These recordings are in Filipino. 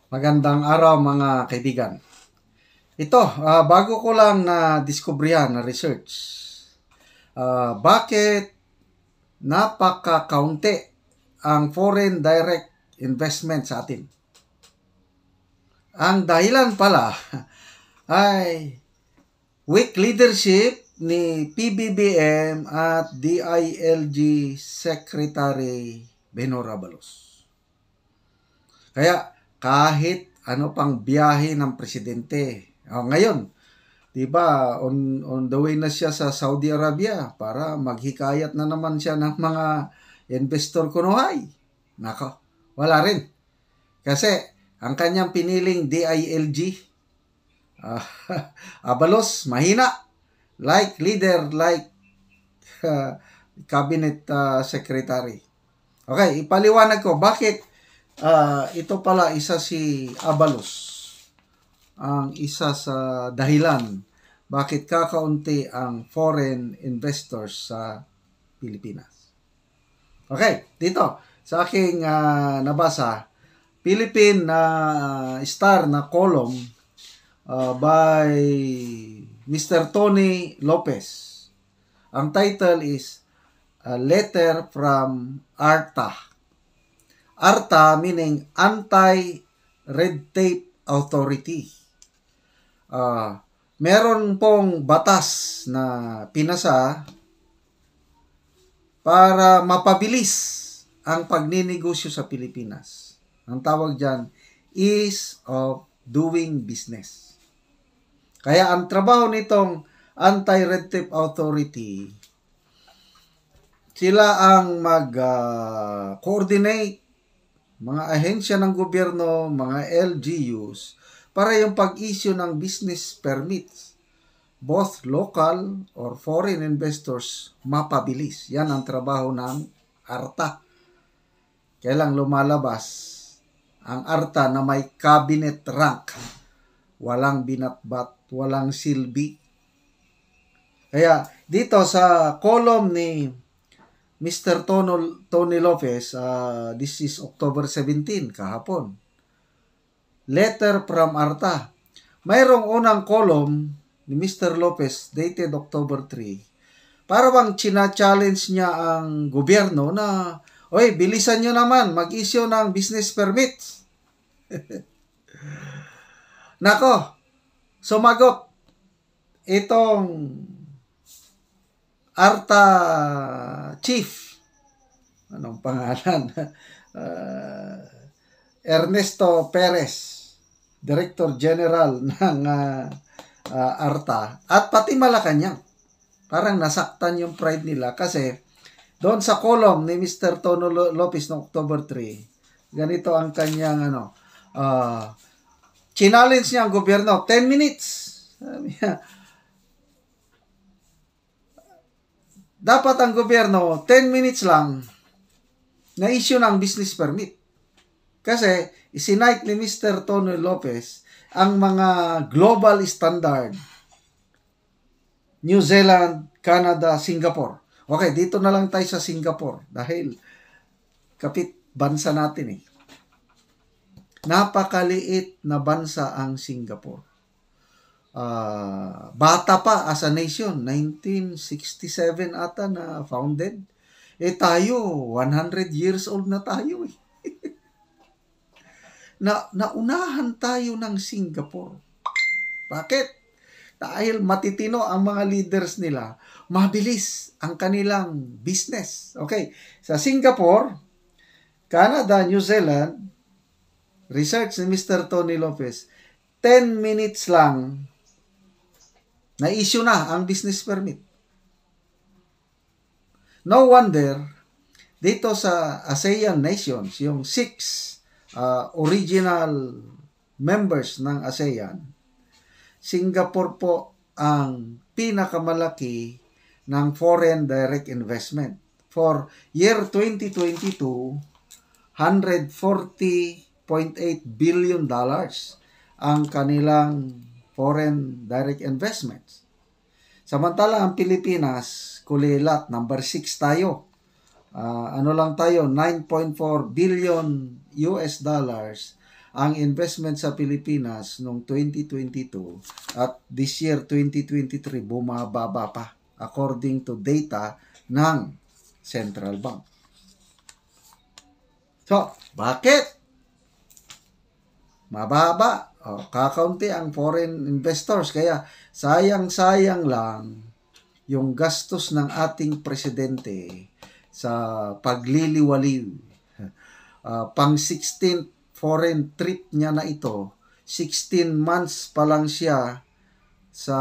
Magandang araw mga kaibigan. Ito, bago ko lang na-discoveryan na research. Bakit napaka-kaunti ang foreign direct investment sa atin? Ang dahilan pala ay weak leadership ni PBBM at DILG Secretary Benhur Abalos. Kaya kahit ano pang biyahe ng presidente. Ngayon, 'di ba, on the way na siya sa Saudi Arabia para maghikayat na naman siya ng mga investor kunuhay. Nako, wala rin. Kasi ang kanyang piniling DILG, Abalos, mahina. Like leader, like cabinet secretary. Okay, ipaliwanag ko bakit ito pala isa si Abalos ang isa sa dahilan bakit kakaunti ang foreign investors sa Pilipinas. Okay, dito sa aking nabasa, Philippine Star na column by Mr. Tony Lopez. Ang title is A Letter from ARTA. ARTA meaning Anti-Red Tape Authority. Meron pong batas na pinasa para mapabilis ang pagninegosyo sa Pilipinas. Ang tawag dyan, ease of doing business. Kaya ang trabaho nitong Anti-Red Tape Authority, sila ang mag-coordinate mga ahensya ng gobyerno, mga LGUs, para yung pag-issue ng business permits, both local or foreign investors, mapabilis. Yan ang trabaho ng ARTA. Kailang lumalabas ang ARTA na may cabinet rank, walang binatbat, walang silbi. Kaya dito sa column ni Mr. Tony Lopez, this is October 17, kahapon. Letter from ARTA. Mayroong unang column ni Mr. Lopez dated October 3. Para bang china-challenge niya ang gobyerno na, oy, bilisan nyo naman, mag-issue ng business permits. Nako, sumagot itong ARTA chief, anong pangalan? Ernesto Perez, Director General ng ARTA, at pati Malacanang. Parang nasaktan yung pride nila kasi doon sa column ni Mr. Tono Lopez noong October 3, ganito ang kanyang challenge niya ang gobyerno, 10 minutes. Dapat ang gobyerno, 10 minutes lang, na-issue ng business permit. Kasi, isinite ni Mr. Tony Lopez ang mga global standard. New Zealand, Canada, Singapore. Okay, dito na lang tayo sa Singapore dahil kapit bansa natin eh. Napakaliit na bansa ang Singapore. Bata pa as a nation, 1967 ata na founded. Tayo, 100 years old na tayo eh. Naunahan tayo ng Singapore. Bakit? Dahil matitino ang mga leaders nila, mabilis ang kanilang business. Okay, sa Singapore, Canada, New Zealand, research ni Mr. Tony Lopez, 10 minutes lang na-issue na ang business permit. No wonder, dito sa ASEAN nations, yung 6 original members ng ASEAN, Singapore po ang pinakamalaki ng foreign direct investment. For year 2022, $140.8 billion ang kanilang foreign direct investments. Samantala ang Pilipinas, kulilat, number 6 tayo. Ano lang tayo, 9.4 billion US dollars ang investment sa Pilipinas noong 2022 at this year 2023 bumababa pa according to data ng Central Bank. So, bakit? Mababa. Kakaunti ang foreign investors. Kaya sayang-sayang lang yung gastos ng ating presidente sa pagliliwaliw. Pang 16th foreign trip niya na ito, 16 months pa lang siya sa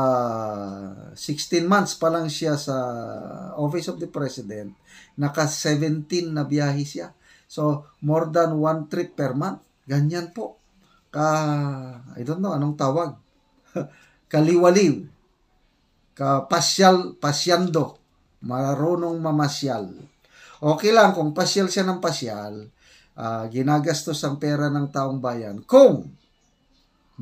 Office of the President, naka 17 na biyahe siya. So, more than 1 trip per month. Ganyan po. I don't know, anong tawag? Kaliwaliw. Pasyando. Marunong mamasyal. Okay lang kung pasyal siya ng pasyal, ginagastos ang pera ng taong bayan. Kung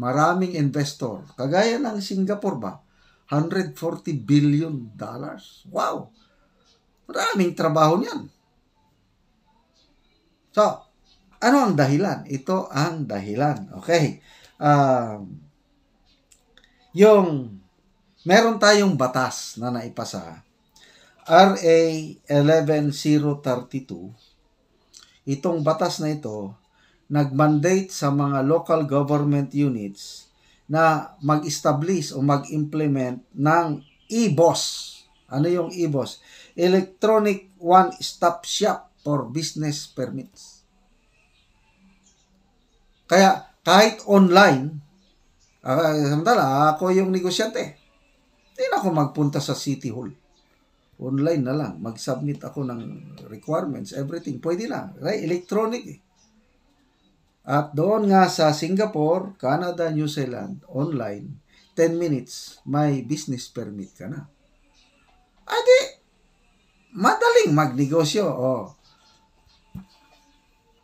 maraming investor, kagaya ng Singapore ba, $140 billion. Wow! Maraming trabaho niyan. So, ano ang dahilan? Ito ang dahilan. Okay. Meron tayong batas na naipasa. RA 11032. Itong batas na ito, nag-mandate sa mga local government units na mag-establish o mag-implement ng EBOS. Ano yung EBOS? Electronic One-Stop Shop for Business Permits. Kaya kahit online, samantala ako yung negosyante, hindi na ako magpunta sa City Hall. Online na lang, mag-submit ako ng requirements, everything, pwede na, right? Electronic. At doon nga sa Singapore, Canada, New Zealand, online, 10 minutes, may business permit ka na. Adi, madaling magnegosyo.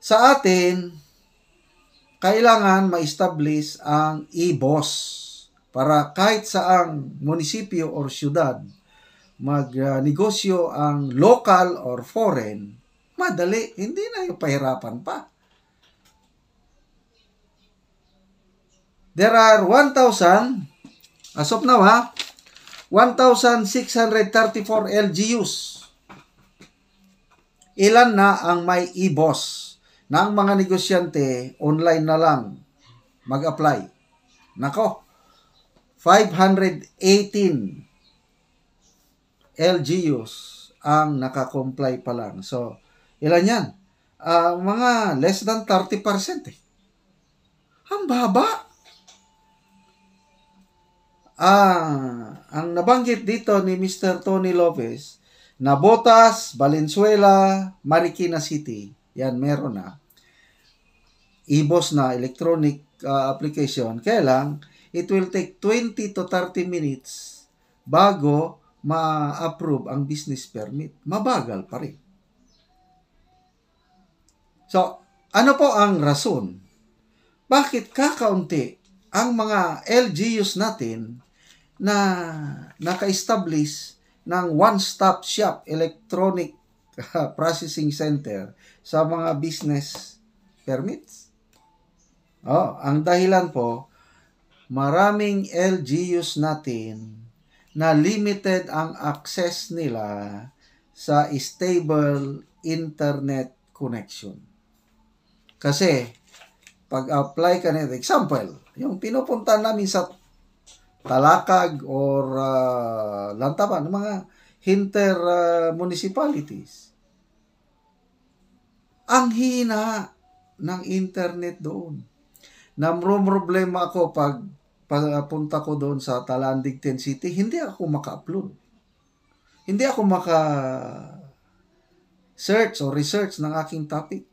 Sa atin, kailangan ma-establish ang EBOS para kahit saang munisipyo or syudad magnegosyo ang local or foreign, madali, hindi na yung pahirapan pa. There are 1,000, as of now 1,634 LGUs. Ilan na ang may EBOS na ang mga negosyante online na lang mag-apply? Nako, 518 LGUs ang nakakomply pa lang. So, ilan yan? Mga less than 30%. Ang baba. Ang nabanggit dito ni Mr. Tony Lopez, Navotas, Valenzuela, Marikina City, yan meron na. EBOS na, electronic application. Kaya lang, it will take 20 to 30 minutes bago ma-approve ang business permit. Mabagal pa rin. So, ano po ang rason? Bakit kakaunti ang mga LGUs natin na naka-establish ng one-stop shop electronic processing center sa mga business permits? Ang dahilan po, maraming LGUs natin na limited ang access nila sa stable internet connection. Kasi, pag-apply ka nito, example, yung pinupunta namin sa Talakag or Lantaban, mga municipalities, ang hina ng internet doon. Problema ako pag punta ko doon sa Talandig 10 City, hindi ako maka-upload. Hindi ako maka-search o research ng aking topic.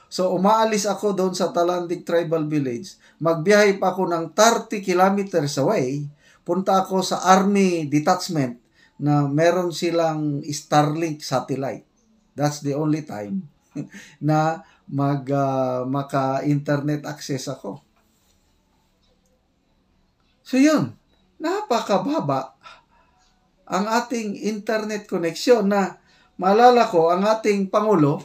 So, umaalis ako doon sa Talandig Tribal Village. Magbiyahe pa ako ng 30 kilometers away. Punta ako sa Army Detachment na meron silang Starlink satellite. That's the only time na maka-internet access ako. So yun, napakababa ang ating internet connection na maalala ko ang ating Pangulo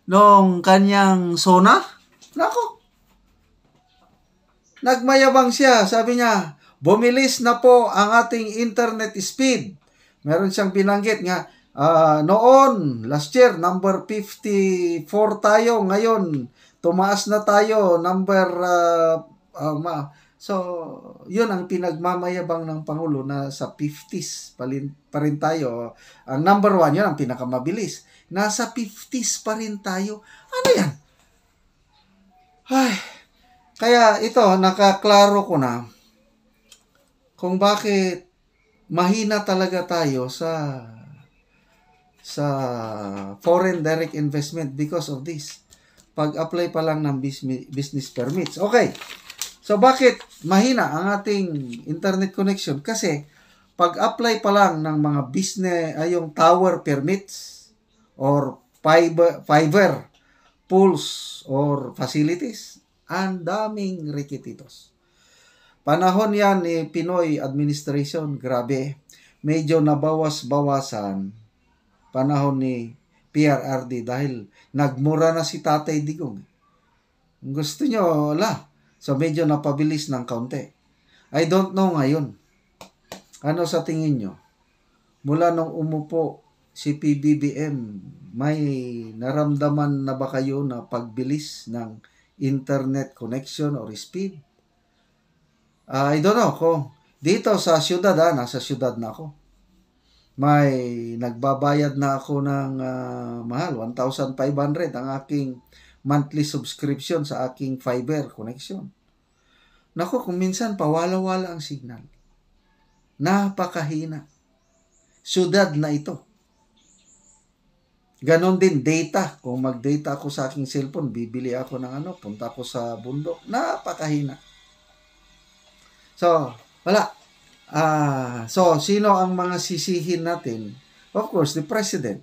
nung kanyang SONA. Nako, Nagmayabang siya. Sabi niya, bumilis na po ang ating internet speed. Meron siyang binanggit nga, noon, last year, number 54 tayo. Ngayon, tumaas na tayo, number, so, yun ang pinagmamayabang ng Pangulo na sa 50s pa rin tayo. Ang number 1, yun ang pinakamabilis. Nasa 50s pa rin tayo. Ano yan? Ay, kaya ito, nakaklaro ko na kung bakit mahina talaga tayo sa foreign direct investment because of this. Pag-apply pa lang ng business permits. Okay. So, bakit mahina ang ating internet connection? Kasi, pag-apply pa lang ng mga business, yung tower permits or fiber pools or facilities, ang daming requisitos. Panahon yan ni Pinoy administration, grabe. Medyo nabawas-bawasan panahon ni PRRD dahil nagmura na si Tatay Digong. Gusto nyo, so medyo napabilis ng kaunti. I don't know ngayon. Ano sa tingin nyo? Mula nung umupo si PBBM, may naramdaman na ba kayo na pagbilis ng internet connection or speed? I don't know kung dito sa syudad, nasa syudad na ako. May nagbabayad na ako ng mahal, 1,500 ang aking monthly subscription sa aking fiber connection. Nako, kung minsan pawala-wala ang signal. Napakahina. Syudad na ito. Ganon din data. Kung mag-data ako sa aking cellphone, bibili ako ng punta ako sa bundok. Napakahina. So, wala. So, sino ang mga sisihin natin? Of course, the President.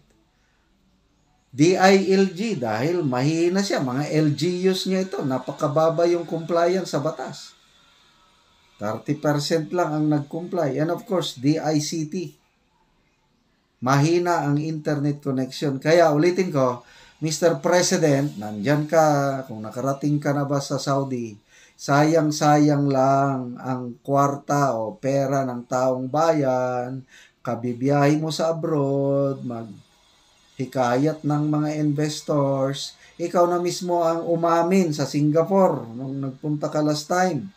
DILG dahil mahina siya. Mga LGUs niya ito. Napakababa yung compliance sa batas. 30% lang ang nag-comply. And of course, DICT. Mahina ang internet connection. Kaya ulitin ko, Mr. President, nandyan ka, kung nakarating ka na ba sa Saudi, sayang-sayang lang ang kwarta o pera ng taong bayan, kabibiyahe mo sa abroad, maghikayat ng mga investors, ikaw na mismo ang umamin sa Singapore nung nagpunta ka last time.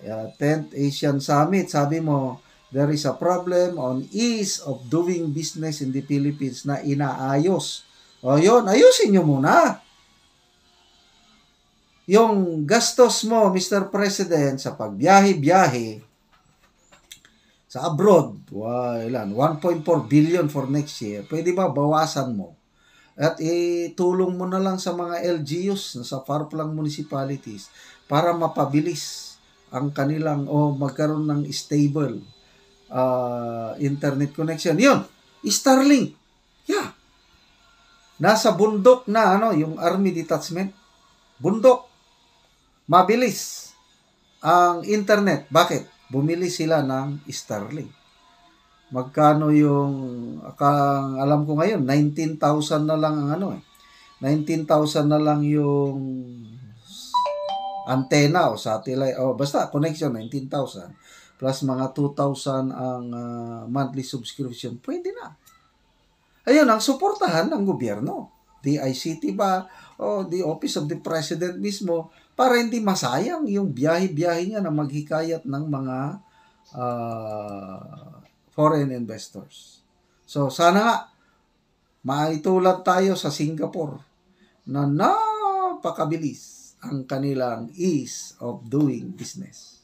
10th Asian Summit, sabi mo, there is a problem on ease of doing business in the Philippines na inaayos. O yun, ayusin nyo muna. Yung gastos mo, Mr. President, sa pagbiyahe-biyahe sa abroad, 1.4 billion for next year, pwede ba bawasan mo? At itulong mo na lang sa mga LGUs, sa far-flung municipalities, para mapabilis ang kanilang, magkaroon ng stable internet connection. Yun, Starlink. Yeah. Nasa bundok na yung army detachment. Bundok. Mabilis ang internet. Bakit? Bumili sila ng Starlink. Magkano yung alam ko ngayon 19,000 na lang ang 19,000 na lang yung antenna o satellite basta connection 19,000. Plus mga 2,000 ang monthly subscription, pwede na. Ayun, ang suportahan ng gobyerno. DICT ba o the Office of the President mismo para hindi masayang yung biyahe-biyahe niya na maghikayat ng mga foreign investors. So, sana nga maitulad tayo sa Singapore na napakabilis ang kanilang ease of doing business.